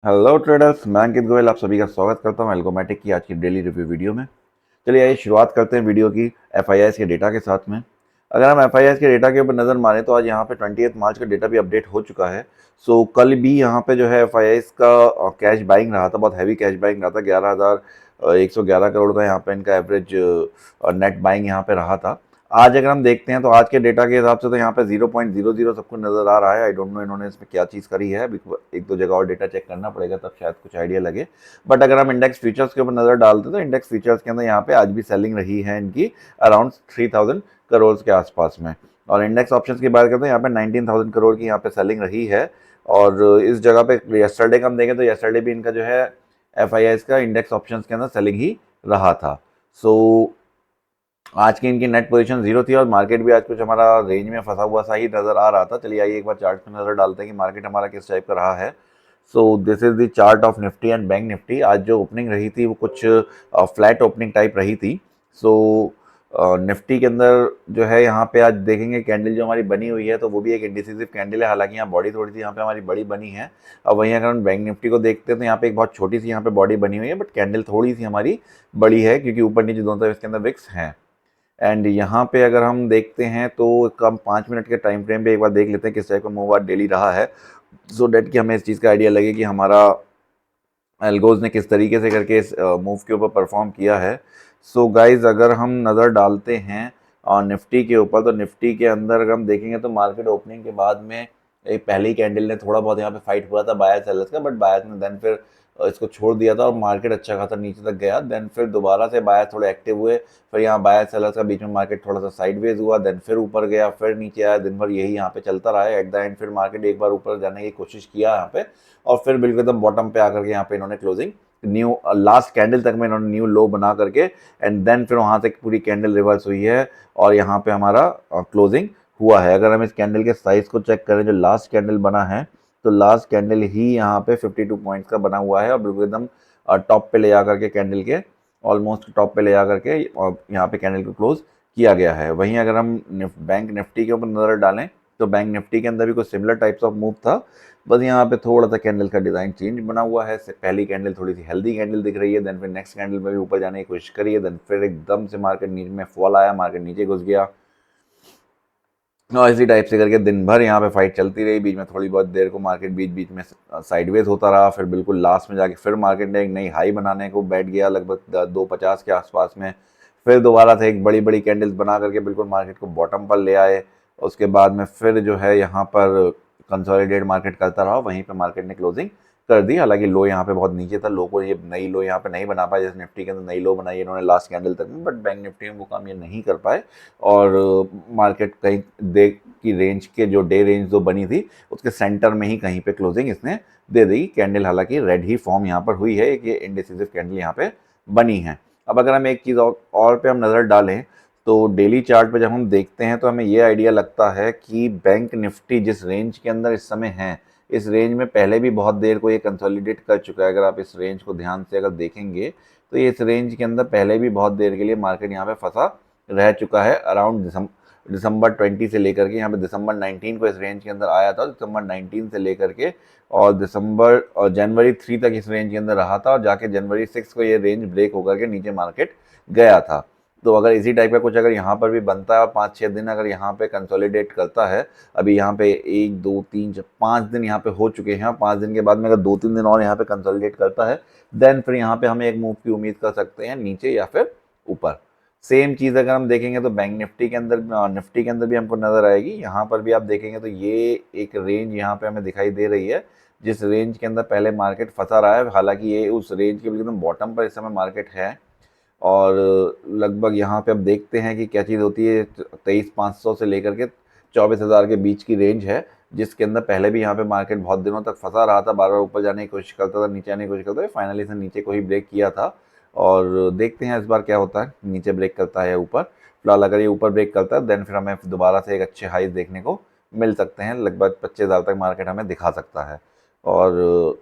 Hello traders, मैं अंकित गोयल आप सभी का स्वागत करता हूं एल्गोमेटिक की आज की डेली रिव्यू वीडियो में। चलिए आइए शुरुआत करते हैं वीडियो की एफआईआईएस के डेटा के साथ में। अगर हम एफआईआईएस के डेटा के ऊपर नज़र मारें तो आज यहाँ पे 20 मार्च का डेटा भी अपडेट हो चुका है। सो कल भी यहाँ पे जो है एफआईआईएस का कैश बाइंग रहा था, बहुत हैवी कैश बाइंग रहा था। 11,111 करोड़ का यहाँ पे इनका एवरेज नेट बाइंग यहाँ पे रहा था। आज अगर हम देखते हैं तो आज के डेटा के हिसाब से तो यहाँ पे 0.00 सबको नजर आ रहा है। आई डोंट नो इन्होंने इसमें क्या चीज़ करी है, अभी एक दो जगह और डेटा चेक करना पड़ेगा तब शायद कुछ आइडिया लगे। बट अगर हम इंडेक्स फीचर्स के ऊपर नजर डालते हैं तो इंडेक्स फीचर्स के अंदर यहाँ पे आज भी सेलिंग रही है इनकी अराउंड 3,000 करोड़ के आसपास में। और इंडेक्स ऑप्शंस की बात करते हैं यहाँ पे 19,000 करोड़ की यहाँ पे सेलिंग रही है। और इस जगह पे यस्टरडे का हम देखें तो यस्टरडे भी इनका जो है एफ का इंडेक्स ऑप्शंस के अंदर सेलिंग ही रहा था। सो आज की इनकी नेट पोजीशन जीरो थी और मार्केट भी आज कुछ हमारा रेंज में फंसा हुआ सा ही नजर आ रहा था। चलिए आइए एक बार चार्ट पे नजर डालते हैं कि मार्केट हमारा किस टाइप का रहा है। So this is the chart of Nifty and bank Nifty. आज जो ओपनिंग रही थी वो कुछ फ्लैट ओपनिंग टाइप रही थी। सो निफ्टी के अंदर जो है यहाँ पे आज देखेंगे कैंडल जो हमारी बनी हुई है तो वो भी एक इंडिसिसिव कैंडल है। हालांकि यहाँ बॉडी थोड़ी सी यहाँ पे हमारी बड़ी बनी है। अब वहीं अगर हम बैंक निफ्टी को देखते हैं तो यहाँ पे एक बहुत छोटी सी यहाँ पे बॉडी बनी हुई है, बट कैंडल थोड़ी सी हमारी बड़ी है क्योंकि ऊपर नीचे दोनों तरफ इसके अंदर विक्स हैं। एंड यहाँ पे अगर हम देखते हैं तो कम 5 मिनट के टाइम फ्रेम पे एक बार देख लेते हैं किस टाइप का मूव आज डेली रहा है, सो डेट कि हमें इस चीज़ का आइडिया लगे कि हमारा एल्गोज ने किस तरीके से करके इस मूव के ऊपर परफॉर्म किया है। सो गाइज अगर हम नज़र डालते हैं और निफ्टी के ऊपर तो निफ्टी के अंदर अगर हम देखेंगे तो मार्केट ओपनिंग के बाद में एक पहली कैंडल ने थोड़ा बहुत यहाँ पे फाइट हुआ था बायर सेलर्स का, बट बायर ने देन फिर इसको छोड़ दिया था और मार्केट अच्छा खासा नीचे तक गया। देन फिर दोबारा से बायर थोड़े एक्टिव हुए, फिर यहाँ बायर सेलर्स का बीच में मार्केट थोड़ा सा साइडवेज हुआ, देन फिर ऊपर गया, फिर नीचे आया। दिन भर यही यहाँ पे चलता रहा है। एट द एंड फिर मार्केट एक बार ऊपर जाने की कोशिश किया यहाँ पे और फिर बिल्कुल एकदम बॉटम पे आकर के यहाँ पे इन्होंने क्लोजिंग न्यू लास्ट कैंडल तक में इन्होंने न्यू लो बना करके एंड देन फिर वहां से पूरी कैंडल रिवर्स हुई है और यहाँ पे हमारा क्लोजिंग हुआ है। अगर हम इस कैंडल के साइज को चेक करें जो लास्ट कैंडल बना है तो लास्ट कैंडल ही यहाँ पे 52 पॉइंट्स का बना हुआ है और बिल्कुल एकदम टॉप पे ले जाकर के कैंडल के ऑलमोस्ट टॉप पे ले जाकर के यहाँ पे कैंडल को क्लोज किया गया है। वहीं अगर हम बैंक निफ्टी के ऊपर नजर डालें तो बैंक निफ्टी के अंदर भी कुछ सिमिलर टाइप्स ऑफ मूव था, बस यहाँ पे थोड़ा सा कैंडल का डिजाइन चेंज बना हुआ है। पहली कैंडल थोड़ी सी हेल्दी कैंडल दिख रही है, देन फिर नेक्स्ट कैंडल में भी ऊपर जाने की कोशिश करी है, देन फिर एकदम से मार्केट नीचे में फॉल आया, मार्केट नीचे घुस गया और इसी टाइप से करके दिन भर यहाँ पे फाइट चलती रही। बीच में थोड़ी बहुत देर को मार्केट बीच बीच में साइडवेज होता रहा, फिर बिल्कुल लास्ट में जाके फिर मार्केट ने एक नई हाई बनाने को बैठ गया लगभग 250 के आसपास में। फिर दोबारा से एक बड़ी बड़ी कैंडल्स बना करके बिल्कुल मार्केट को बॉटम पर ले आए। उसके बाद में फिर जो है यहाँ पर कंसोलिडेट मार्केट करता रहा, वहीं पे मार्केट ने क्लोजिंग कर दी। हालांकि लो यहाँ पे बहुत नीचे था, लो को ये नई लो यहाँ पे नहीं बना पाए, जैसे निफ्टी के अंदर नई लो बनाई इन्होंने लास्ट कैंडल तक में, बट बैंक निफ्टी में वो काम ये नहीं कर पाए और मार्केट कहीं दे की रेंज के जो डे रेंज जो बनी थी उसके सेंटर में ही कहीं पे क्लोजिंग इसने दे दी। कैंडल हालांकि रेड ही फॉर्म यहाँ पर हुई है, एक ये इंडिसिसिव कैंडल यहाँ पे बनी है। अब अगर हम एक चीज़ और पे हम नज़र डालें तो डेली चार्ट पे जब हम देखते हैं तो हमें ये आइडिया लगता है कि बैंक निफ्टी जिस रेंज के अंदर इस समय है, इस रेंज में पहले भी बहुत देर को ये कंसोलिडेट कर चुका है। अगर आप इस रेंज को ध्यान से अगर देखेंगे तो ये इस रेंज के अंदर पहले भी बहुत देर के लिए मार्केट यहाँ पे फंसा रह चुका है। अराउंड दिसंबर 20 से लेकर के यहाँ पे दिसंबर 19 को इस रेंज के अंदर आया था, दिसंबर 19 से लेकर के और दिसंबर और जनवरी 3 तक इस रेंज के अंदर रहा था और जाके जनवरी 6 को ये रेंज ब्रेक होकर के नीचे मार्केट गया था। तो अगर इसी टाइप का कुछ अगर यहाँ पर भी बनता है और 5-6 दिन अगर यहाँ पे कंसोलिडेट करता है, अभी यहाँ पे 1 2 3 4 5 दिन यहाँ पे हो चुके हैं, 5 दिन के बाद में अगर 2-3 दिन और यहाँ पे कंसोलिडेट करता है देन फिर यहाँ पे हम एक मूव की उम्मीद कर सकते हैं नीचे या फिर ऊपर। सेम चीज़ अगर हम देखेंगे तो बैंक निफ्टी के अंदर निफ्टी के अंदर भी हमको नजर आएगी। यहाँ पर भी आप देखेंगे तो ये एक रेंज यहाँ पे हमें दिखाई दे रही है जिस रेंज के अंदर पहले मार्केट फंसा रहा है। हालांकि ये उस रेंज के एकदम बॉटम पर इस समय मार्केट है और लगभग यहाँ पे अब देखते हैं कि क्या चीज़ होती है। 23,500 से लेकर के 24,000 के बीच की रेंज है जिसके अंदर पहले भी यहाँ पे मार्केट बहुत दिनों तक फंसा रहा था, बार बार ऊपर जाने की कोशिश करता था, नीचे आने की कोशिश करता था, फाइनली इसने नीचे को ही ब्रेक किया था और देखते हैं इस बार क्या होता है, नीचे ब्रेक करता है या ऊपर। फिलहाल अगर ये ऊपर ब्रेक करता है देन फिर हमें दोबारा से एक अच्छे हाइज देखने को मिल सकते हैं, लगभग 25,000 तक मार्केट हमें दिखा सकता है और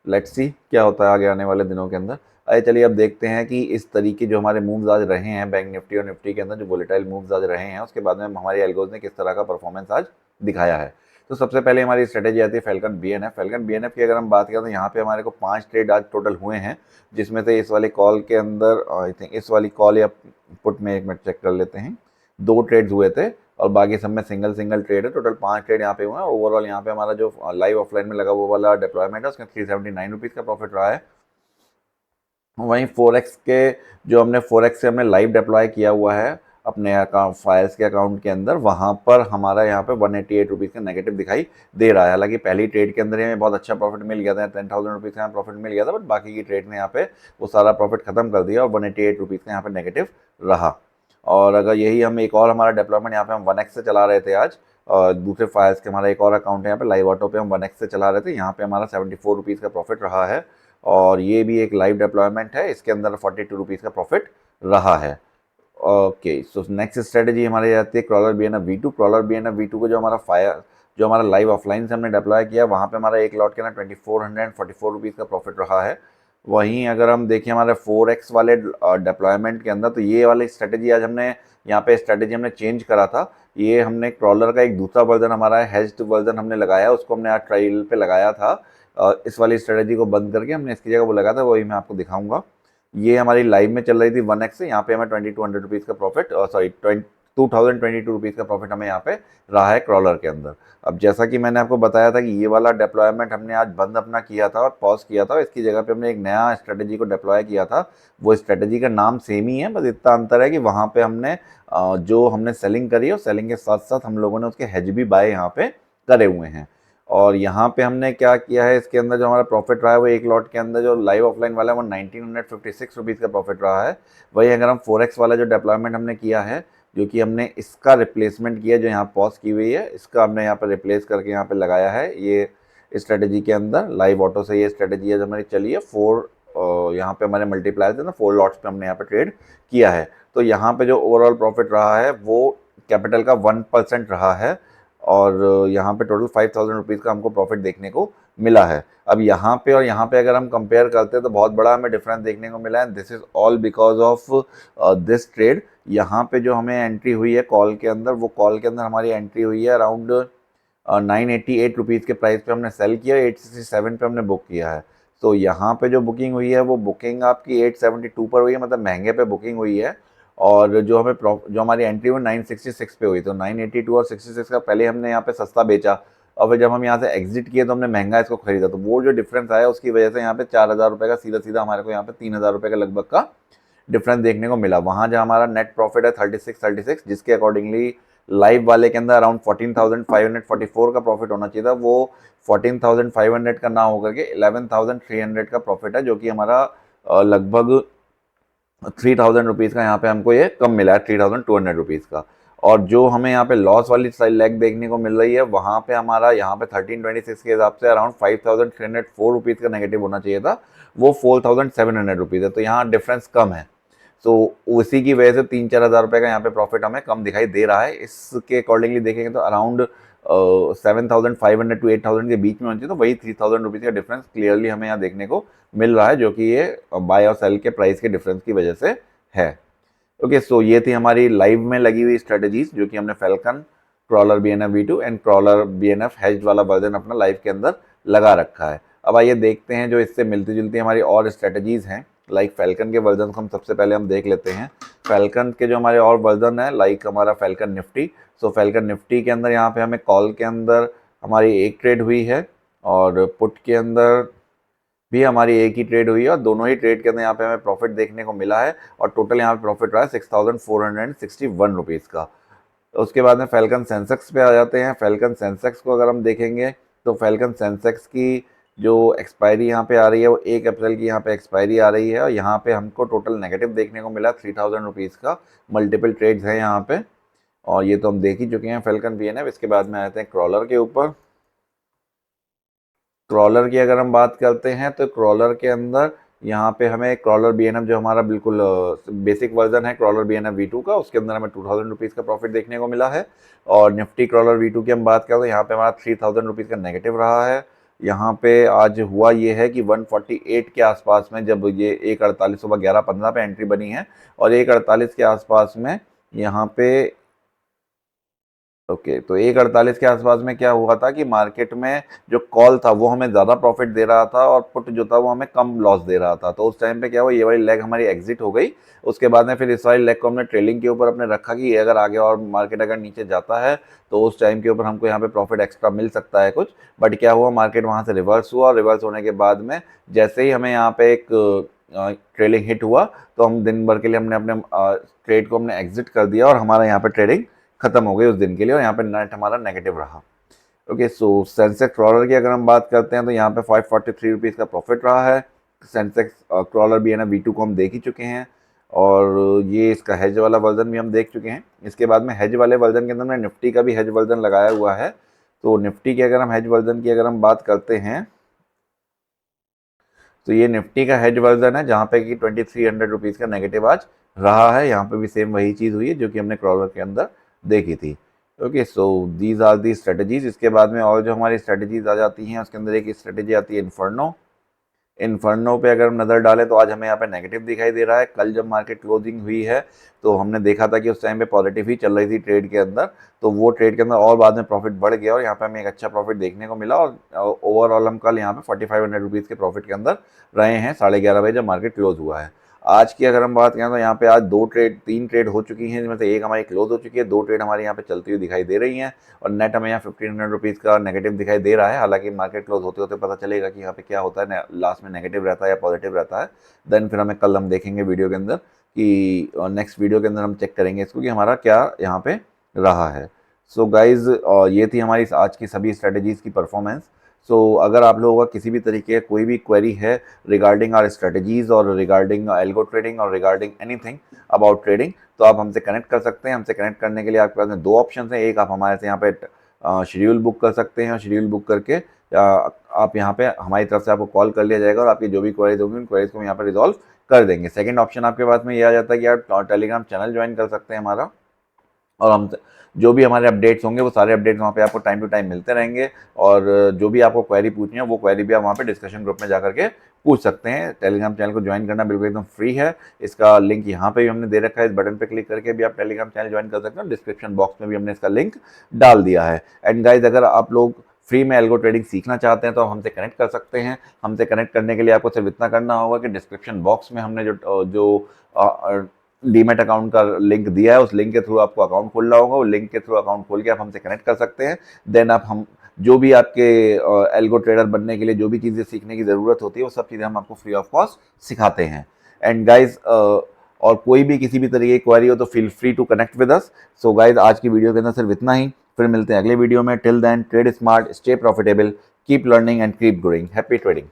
लेट्स सी क्या होता है आगे आने वाले दिनों के अंदर। आइए चलिए अब देखते हैं कि इस तरीके जो हमारे मूव्स आज रहे हैं बैंक निफ्टी और निफ्टी के अंदर जो वोलेटाइल मूव्स आज रहे हैं उसके बाद में हमारे एल्गोज ने किस तरह का परफॉर्मेंस आज दिखाया है। तो सबसे पहले हमारी स्ट्रेटेजी आती है फैल्कन बीएनएफ। फैल्कन बीएनएफ की अगर हम बात करें तो यहाँ पे हमारे को 5 ट्रेड आज टोटल हुए हैं, जिसमें से इस वाली कॉल के अंदर आई थिंक इस वाली कॉल या पुट में, एक मिनट चेक कर लेते हैं, 2 ट्रेड्स हुए थे और बाकी सब में सिंगल सिंगल ट्रेड है। टोटल 5 ट्रेड यहाँ पे हुए हैं। ओवरऑल यहाँ पे हमारा जो लाइव ऑफलाइन में लगा वो वाला डिप्लॉयमेंट है उसमें 379 रुपीज़ का प्रॉफिट रहा है। वहीं फोरेक्स के जो हमने फोरेक्स से हमने लाइव डिप्लॉय किया हुआ है अपने अकाउंट फायर्स के अकाउंट के अंदर, वहाँ पर हमारा यहाँ पे 188 रुपीज़ का नेगेटिव दिखाई दे रहा है। हालांकि पहली ट्रेड के अंदर हमें बहुत अच्छा प्रॉफिट मिल गया था, 10,000 रुपीज़ का प्रॉफिट मिल गया था, बट बाकी की ट्रेड ने यहाँ पे वो सारा प्रॉफिट खत्म कर दिया और 188 रुपीज़ का यहाँ पे नेगेटिव रहा। और अगर यही हम एक और हमारा डेवलपमेंट यहाँ पे हम 1x से चला रहे थे आज, और दूसरे फायर्स के हमारा एक और अकाउंट है यहाँ पे लाइव ऑटो पे हम 1x से चला रहे थे, यहाँ पे हमारा 74 रुपीज़ का प्रॉफिट रहा है। और ये भी एक लाइव डिप्लॉयमेंट है, इसके अंदर 42 रुपीज़ का प्रॉफिट रहा है। ओके, सो नेक्स्ट स्ट्रेटेजी हमारी आती है crawler BNF V two. Crawler BNF V two को जो हमारा लाइव ऑफलाइन से हमने डिप्लॉय किया, वहाँ पे हमारा एक लॉट के ना 2444 रुपीज़ का प्रॉफिट रहा है। वहीं अगर हम देखें हमारे 4x वाले डिप्लॉयमेंट के अंदर, तो ये वाली स्ट्रेटेजी आज हमने यहाँ पे स्ट्रेटेजी हमने चेंज करा था। ये हमने क्रॉलर का एक दूसरा वर्जन हमारा है, हेज्ड वर्जन हमने लगाया, उसको हमने आज ट्रायल पे लगाया था। इस वाली स्ट्रेटेजी को बंद करके हमने इसकी जगह वो लगाया था, वही मैं आपको दिखाऊंगा। ये हमारी लाइव में चल रही थी 1x से, यहाँ पे हमें 2200 रुपीज़ का प्रॉफिट, सॉरी 2022 रुपीज़ का प्रॉफिट हमें यहाँ पे रहा है क्रॉलर के अंदर। अब जैसा कि मैंने आपको बताया था कि ये वाला डिप्लॉयमेंट हमने आज बंद अपना किया था और पॉज किया था, इसकी जगह पे हमने एक नया स्ट्रेटेजी को डिप्लॉय किया था। वो स्ट्रेटेजी का नाम सेम ही है, बस इतना अंतर है कि वहाँ पे हमने जो हमने सेलिंग करी है, सेलिंग के साथ साथ हम लोगों ने उसके हेज भी बाय यहाँ पे करे हुए हैं। और यहाँ पे हमने क्या किया है, इसके अंदर जो हमारा प्रॉफिट रहा है वो एक लॉट के अंदर जो लाइव ऑफलाइन वाला है वो 1956 रुपीज़ का प्रॉफिट रहा है। वही अगर हम फोरेक्स वाला जो डिप्लॉयमेंट हमने किया है, जो कि हमने इसका रिप्लेसमेंट किया, जो यहाँ पॉज की हुई है, इसका हमने यहाँ पर रिप्लेस करके यहाँ पे लगाया है। ये स्ट्रेटेजी के अंदर लाइव ऑटो से ये स्ट्रेटेजी है जो हमारी चली है, 4 यहाँ पे हमारे मल्टीप्लायर थे ना, 4 लॉट्स पे हमने यहाँ पे ट्रेड किया है। तो यहाँ पे जो ओवरऑल प्रॉफिट रहा है वो कैपिटल का 1% रहा है और यहाँ पे टोटल 5,000 रुपीज़ का हमको प्रॉफिट देखने को मिला है। अब यहाँ पे और यहाँ पे अगर हम कंपेयर करते हैं तो बहुत बड़ा हमें डिफरेंस देखने को मिला है। This is all because of this trade. यहाँ पे जो हमें एंट्री हुई है कॉल के अंदर, वो कॉल के अंदर हमारी एंट्री हुई है अराउंड 988 रुपीज़ के प्राइस पे हमने सेल किया, 867 पे हमने बुक किया है। तो यहाँ पे जो बुकिंग हुई है वो बुकिंग आपकी 872 पर हुई है, मतलब महंगे पे बुकिंग हुई है। और जो हमारी एंट्री हुई 966 पे हुई, तो 982 और 66 का पहले हमने यहाँ पे सस्ता बेचा और फिर जब हम यहाँ से एग्जिट किए तो हमने महंगा इसको खरीदा। तो वो जो डिफरेंस आया उसकी वजह से यहाँ पे 4,000 रुपये का सीधा सीधा हमारे को यहाँ पे 3,000 रुपये का लगभग का डिफरेंस देखने को मिला। वहाँ जहाँ हमारा नेट प्रॉफिट है 36, जिसके अकॉर्डिंगली लाइव वाले के अंदर अराउंड 14,544 का प्रॉफिट होना चाहिए था, वो 14,500 का ना होकर के 11,300 का प्रॉफिट है, जो कि हमारा लगभग 3,000 रुपीज़ का यहाँ पे हमको ये कम मिला है, 3,200 रुपीज़ का। और जो हमें यहाँ पे लॉस वाली लेग देखने को मिल रही है, वहाँ पे हमारा यहाँ पे 1326 के हिसाब से अराउंड 5,304 रुपीज़ का नेगेटिव होना चाहिए था, वो 4,700 रुपीज़ है, तो यहाँ डिफरेंस कम है। सो उसी की वजह से 3-4 हज़ार रुपये का यहाँ पे प्रॉफिट हमें कम दिखाई दे रहा है। इसके अकॉर्डिंगली देखेंगे तो अराउंड 7,500 टू 8,000 के बीच में होनी चाहिए, तो वही 3,000 रुपीज़ का डिफरेंस क्लियरली हमें यहाँ देखने को मिल रहा है, जो कि ये बाय और सेल के प्राइस के डिफरेंस की वजह से है। ओके, सो ये थी हमारी लाइव में लगी हुई स्ट्रेटेजीज, जो कि हमने फैल्कन, क्रॉलर बीएनएफ वी2 एंड क्रॉलर बीएनएफ हेज्ड वाला वर्जन अपना लाइव के अंदर लगा रखा है। अब आइए देखते हैं जो इससे मिलती जुलती हमारी और स्ट्रेटेजीज हैं। लाइक फैल्कन के वर्जन को हम सबसे पहले हम देख लेते हैं। फैल्कन के जो हमारे और वर्जन है, लाइक हमारा फैल्कन निफ्टी। सो फैल्कन निफ्टी के अंदर यहाँ पे हमें कॉल के अंदर हमारी एक ट्रेड हुई है और पुट के अंदर भी हमारी एक ही ट्रेड हुई है, और दोनों ही ट्रेड के अंदर यहाँ पे हमें प्रॉफिट देखने को मिला है और टोटल यहाँ पे प्रॉफिट रहा है 6,461 रुपीज़ का। उसके बाद में फैल्कन सेंसेक्स पे आ जाते हैं। फैल्कन सेंसेक्स को अगर हम देखेंगे तो फैल्कन सेंसेक्स की जो एक्सपायरी यहाँ पे आ रही है वो 1 अप्रैल की यहाँ पे एक्सपायरी आ रही है, और यहाँ पे हमको टोटल नेगेटिव देखने को मिला 3,000 रुपीज़ का। मल्टीपल ट्रेड्स हैं यहाँ पे, और ये तो हम देख ही चुके हैं फैल्कन बीएनएफ। इसके बाद में आते हैं क्रॉलर के ऊपर। क्रॉलर की अगर हम बात करते हैं तो क्रॉलर के अंदर यहाँ पे हमें क्रॉलर बीएनएफ जो हमारा बिल्कुल बेसिक वर्जन है क्रॉलर बीएनएफ वी2 का, उसके अंदर हमें 2,000 रुपीज़ का प्रॉफिट देखने को मिला है। और निफ्टी क्रॉलर वी2 की हम बात करें तो यहाँ पे हमारा 3,000 रुपीज़ का नेगेटिव रहा है। यहाँ पे आज हुआ ये है कि 148 के आसपास में, जब ये 1:48 सुबह 11:15 पे एंट्री बनी है, और 1:48 के आसपास में यहाँ पे ओके, तो 1:48 के आसपास में क्या हुआ था कि मार्केट में जो कॉल था वो हमें ज़्यादा प्रॉफिट दे रहा था और पुट जो था वो हमें कम लॉस दे रहा था। तो उस टाइम पे क्या हुआ, ये वाली लेग हमारी एग्जिट हो गई। उसके बाद में फिर इस वाली लेग को हमने ट्रेलिंग के ऊपर अपने रखा कि ये अगर आगे और मार्केट अगर नीचे जाता है तो उस टाइम के ऊपर हमको यहाँ पे प्रॉफिट एक्स्ट्रा मिल सकता है कुछ। बट क्या हुआ, मार्केट वहाँ से रिवर्स हुआ और रिवर्स होने के बाद में जैसे ही हमें यहाँ पे एक ट्रेलिंग हिट हुआ तो हम दिन भर के लिए हमने अपने ट्रेड को हमने एग्जिट कर दिया और हमारा यहाँ पे ट्रेडिंग खत्म हो गई उस दिन के लिए और यहाँ पे नेट हमारा नेगेटिव रहा। ओके, सो सेंसेक्स क्रॉलर की अगर हम बात करते हैं तो यहाँ पे 543 रुपीज़ का प्रॉफिट रहा है। सेंसेक्स क्रॉलर भी है ना, V2 को हम देख ही चुके हैं और ये इसका हेज वाला वर्जन भी हम देख चुके हैं। इसके बाद में हेज वाले वर्जन के अंदर हमने निफ्टी का भी हेज वर्जन लगाया हुआ है। तो निफ्टी की अगर हम हेज वर्जन की अगर हम बात करते हैं तो ये निफ्टी का हेज वर्जन है जहाँ पे कि 2300 रुपीज़ का नेगेटिव आज रहा है। यहाँ पे भी सेम वही चीज़ हुई है जो कि हमने क्रॉलर के अंदर देखी थी। Okay, so these are the strategies. इसके बाद में और जो हमारी स्ट्रेटजीज आ जाती हैं उसके अंदर एक स्ट्रेटजी आती है इन्फर्नो। इन्फर्नो पे अगर हम नज़र डालें तो आज हमें यहाँ पे नेगेटिव दिखाई दे रहा है। कल जब मार्केट क्लोजिंग हुई है तो हमने देखा था कि उस टाइम पे पॉजिटिव ही चल रही थी ट्रेड के अंदर, तो वो ट्रेड के अंदर और बाद में प्रॉफिट बढ़ गया और यहाँ पे हमें एक अच्छा प्रॉफिट देखने को मिला और ओवरऑल हम कल यहाँ पे 4500 रुपीज़ के प्रॉफिट के अंदर रहे हैं 11:30 बजे जब मार्केट क्लोज हुआ है। आज की अगर हम बात करें तो यहाँ पे आज तीन ट्रेड हो चुकी हैं जिनमें से एक हमारी क्लोज हो चुकी है, दो ट्रेड हमारी यहाँ पे चलती हुई दिखाई दे रही हैं और नेट हमें यहाँ 1500 रुपीज़ का नेगेटिव दिखाई दे रहा है। हालांकि मार्केट क्लोज होते होते पता चलेगा कि यहाँ पे क्या होता है, लास्ट में नेगेटिव रहता है या पॉजिटिव रहता है। देन फिर हमें कल हम देखेंगे वीडियो के अंदर कि नेक्स्ट वीडियो के अंदर हम चेक करेंगे इसको कि हमारा क्या यहाँ पे रहा है। सो गाइज, ये थी हमारी आज की सभी स्ट्रेटजीज़ की परफॉर्मेंस। सो अगर आप लोगों का किसी भी तरीके का कोई भी क्वेरी है रिगार्डिंग आर स्ट्रेटजीज़ और रिगार्डिंग एल्गो ट्रेडिंग और रिगार्डिंग एनीथिंग अबाउट ट्रेडिंग, तो आप हमसे कनेक्ट कर सकते हैं। हमसे कनेक्ट करने के लिए आपके पास में दो ऑप्शन हैं। एक, आप हमारे से यहाँ पे शेड्यूल बुक कर सकते हैं और शेड्यूल बुक करके आप यहाँ पे हमारी तरफ से आपको कॉल कर लिया जाएगा और आपकी जो भी क्वेरीज होंगी उन क्वेरीज को हम यहाँ पर रिजॉल्व कर देंगे। सेकंड ऑप्शन आपके पास में ये आ जाता है कि आप टेलीग्राम चैनल ज्वाइन कर सकते हैं हमारा, और हम जो भी हमारे अपडेट्स होंगे वो सारे अपडेट्स वहाँ पे आपको टाइम टू टाइम मिलते रहेंगे और जो भी आपको क्वेरी पूछनी है वो क्वेरी भी आप वहाँ पे डिस्कशन ग्रुप में जाकर के पूछ सकते हैं। टेलीग्राम चैनल को ज्वाइन करना बिल्कुल एकदम फ्री है। इसका लिंक यहाँ पे भी हमने दे रखा है, इस बटन पे क्लिक करके भी आप टेलीग्राम चैनल ज्वाइन कर सकते हैं। डिस्क्रिप्शन बॉक्स में भी हमने इसका लिंक डाल दिया है। एंड गाइज, अगर आप लोग फ्री में एल्गो ट्रेडिंग सीखना चाहते हैं तो हमसे कनेक्ट कर सकते हैं। हमसे कनेक्ट करने के लिए आपको सिर्फ इतना करना होगा कि डिस्क्रिप्शन बॉक्स में हमने जो डीमैट अकाउंट का लिंक दिया है उस लिंक के थ्रू आपको अकाउंट खोलना होगा। वो लिंक के थ्रू अकाउंट खोल के आप हमसे कनेक्ट कर सकते हैं। देन आप हम जो भी आपके एल्गो ट्रेडर बनने के लिए जो भी चीज़ें सीखने की ज़रूरत होती है वो सब चीज़ें हम आपको फ्री ऑफ कॉस्ट सिखाते हैं। एंड गाइज, और कोई भी किसी भी तरीके की क्वेरी हो तो feel free to connect with us. So guys, आज की वीडियो के अंदर सिर्फ इतना ही। फिर मिलते हैं अगले वीडियो में। Till then, trade smart, stay profitable, keep learning and keep growing. Happy trading.